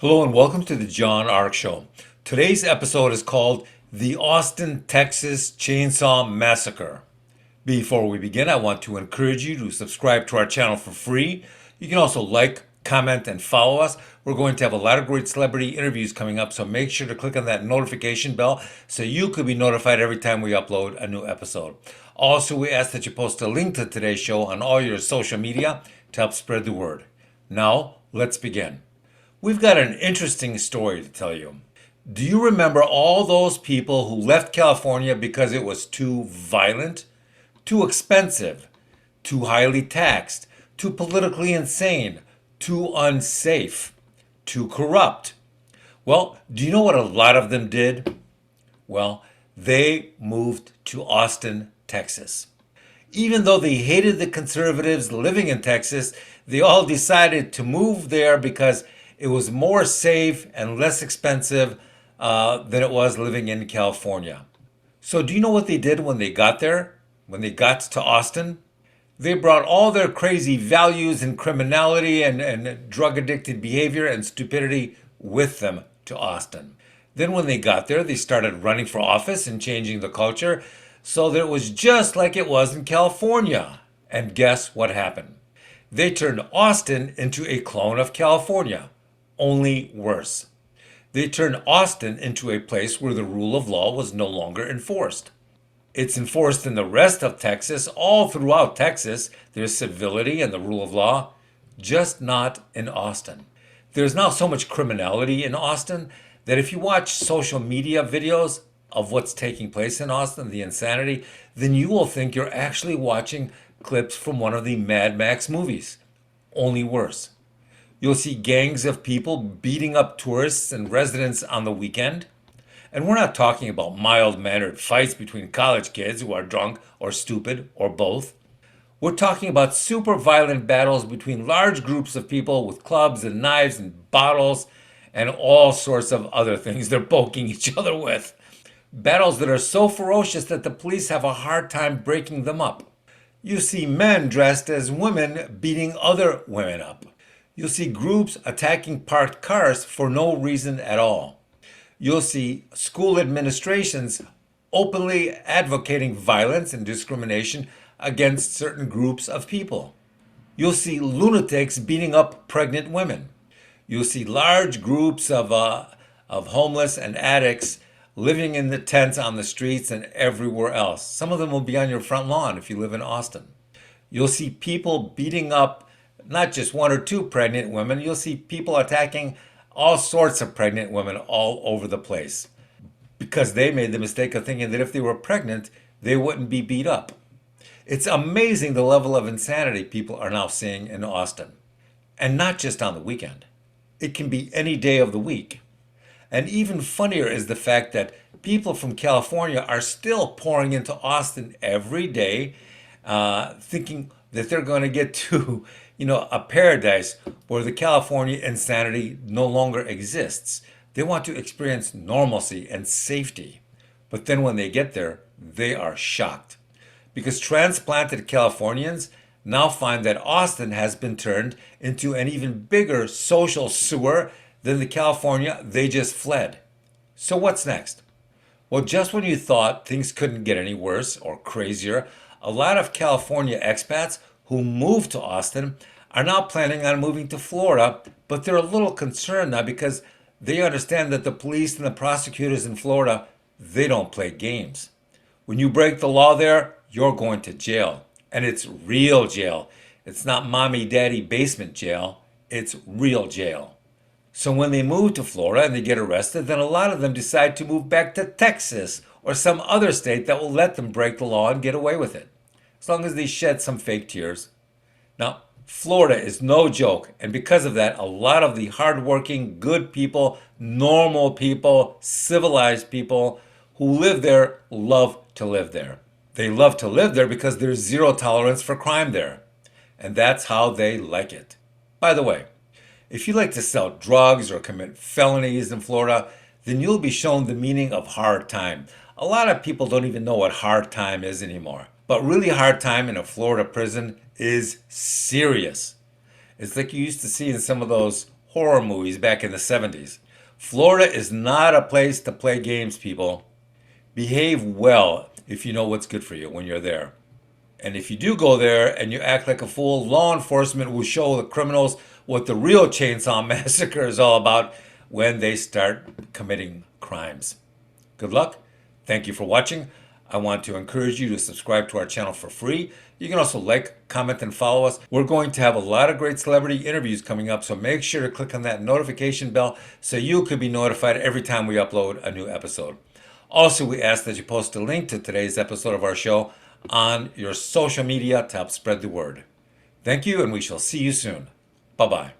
Hello and welcome to the John Ark Show. Today's episode is called The Austin Texas Chainsaw Massacre. Before we begin, I want to encourage you to subscribe to our channel for free. You can also like, comment, and follow us. We're going to have a lot of great celebrity interviews coming up, so make sure to click on that notification bell so you could be notified every time we upload a new episode. Also, we ask that you post a link to today's show on all your social media to help spread the word. Now, let's begin. We've got an interesting story to tell you. Do you remember all those people who left California because it was too violent, too expensive, too highly taxed, too politically insane, too unsafe, too corrupt? Well, do you know what a lot of them did? Well, they moved to Austin, Texas. Even though they hated the conservatives living in Texas, they all decided to move there because it was more safe and less expensive than it was living in California. So do you know what they did when they got there? When they got to Austin? They brought all their crazy values and criminality and drug-addicted behavior and stupidity with them to Austin. Then when they got there, they started running for office and changing the culture so that it was just like it was in California. And guess what happened? They turned Austin into a clone of California. Only worse. They turned Austin into a place where the rule of law was no longer enforced. It's enforced in the rest of Texas, all throughout Texas. There's civility and the rule of law, just not in Austin. There's now so much criminality in Austin that if you watch social media videos of what's taking place in Austin, the insanity, then you will think you're actually watching clips from one of the Mad Max movies. Only worse. You'll see gangs of people beating up tourists and residents on the weekend. And we're not talking about mild-mannered fights between college kids who are drunk or stupid or both. We're talking about super violent battles between large groups of people with clubs and knives and bottles and all sorts of other things they're poking each other with. Battles that are so ferocious that the police have a hard time breaking them up. You see men dressed as women beating other women up. You'll see groups attacking parked cars for no reason at all. You'll see school administrations openly advocating violence and discrimination against certain groups of people. You'll see lunatics beating up pregnant women. You'll see large groups of homeless and addicts living in the tents on the streets and everywhere else. Some of them will be on your front lawn if you live in Austin. You'll see people beating up not just one or two pregnant women, you'll see people attacking all sorts of pregnant women all over the place because they made the mistake of thinking that if they were pregnant, they wouldn't be beat up. It's amazing the level of insanity people are now seeing in Austin. And not just on the weekend. It can be any day of the week. And even funnier is the fact that people from California are still pouring into Austin every day, thinking that they're going to get to a paradise where the California insanity no longer exists. They want to experience normalcy and safety. But then when they get there, they are shocked. Because transplanted Californians now find that Austin has been turned into an even bigger social sewer than the California they just fled. So what's next? Well, just when you thought things couldn't get any worse or crazier, a lot of California expats who moved to Austin are now planning on moving to Florida, but they're a little concerned now because they understand that the police and the prosecutors in Florida, they don't play games. When you break the law there, you're going to jail. And it's real jail. It's not mommy, daddy basement jail. It's real jail. So when they move to Florida and they get arrested, then a lot of them decide to move back to Texas or some other state that will let them break the law and get away with it. As long as they shed some fake tears. Now, Florida is no joke, and because of that, a lot of the hardworking, good people, normal people, civilized people who live there love to live there. They love to live there because there's zero tolerance for crime there, and that's how they like it. By the way, if you like to sell drugs or commit felonies in Florida, then you'll be shown the meaning of hard time. A lot of people don't even know what hard time is anymore. But really hard time in a Florida prison is serious. It's like you used to see in some of those horror movies back in the 70s. Florida is not a place to play games, people. Behave well if you know what's good for you when you're there. And if you do go there and you act like a fool, law enforcement will show the criminals what the real Chainsaw Massacre is all about when they start committing crimes. Good luck. Thank you for watching. I want to encourage you to subscribe to our channel for free. You can also like, comment, and follow us. We're going to have a lot of great celebrity interviews coming up, so make sure to click on that notification bell so you can be notified every time we upload a new episode. Also, we ask that you post a link to today's episode of our show on your social media to help spread the word. Thank you, and we shall see you soon. Bye-bye.